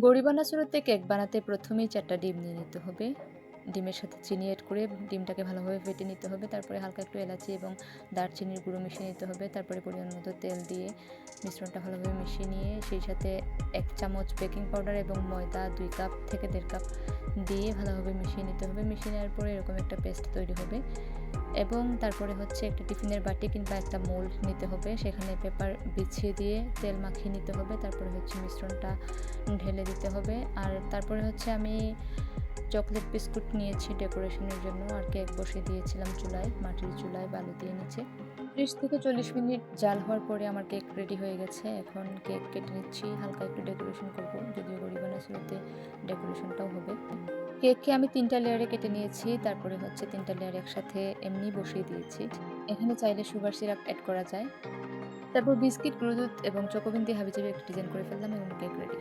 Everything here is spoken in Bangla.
গরিবানা শুরুতে কেক বানাতে প্রথমেই ৪ টা ডিম নিয়ে নিতে হবে। ডিমের সাথে চিনি এড করে ডিমটাকে ভালোভাবে ফেটে নিতে হবে। তারপরে হালকা একটু এলাচি এবং দারচিনির গুঁড়ো মিশিয়ে নিতে হবে। তারপরে পরিমাণ মতো তেল দিয়ে মিশ্রণটা ভালোভাবে মিশিয়ে নিয়ে সেই সাথে ১ চামচ বেকিং পাউডার এবং ময়দা ২ কাপ থেকে ১.৫ কাপ দিয়ে ভালোভাবে মিশিয়ে নিতে হবে। মিশিয়ে নেওয়ার পরে এরকম একটা পেস্ট তৈরি হবে এবং তারপরে হচ্ছে একটা টিফিনের বাটি কিংবা একটা মোল্ড নিতে হবে। সেখানে পেপার বিছিয়ে দিয়ে তেল মাখিয়ে নিতে হবে। তারপরে হচ্ছে মিশ্রণটা ঢেলে দিতে হবে। আর তারপরে হচ্ছে আমি চকলেট বিস্কুট নিয়েছি ডেকোরেশনের জন্য আর কেক বসিয়ে দিয়েছিলাম চুলায়, মাটির চুলায় বালু দিয়ে নিচে। ৩০ থেকে ৪০ মিনিট জাল হওয়ার পরে আমার কেক রেডি হয়ে গেছে। এখন কেক কেটে নিচ্ছি। হালকা একটু ডেকোরেশন করব। যদিও গরিবানা শুরুতে ডেকোরেশনটাও হবে। কেককে আমি ৩ টা লেয়ারে কেটে নিয়েছি। তারপরে হচ্ছে ৩ টা লেয়ার একসাথে এমনি বসিয়ে দিয়েছি। এখানে চাইলে সুগার সিরাপ এড করা যায়। তারপর বিস্কিট, গুঁড়ো দুধ এবং চকোবিন দিয়ে হাবিজাবি একটা ডিজাইন করে ফেললাম এবং কেক রেডি।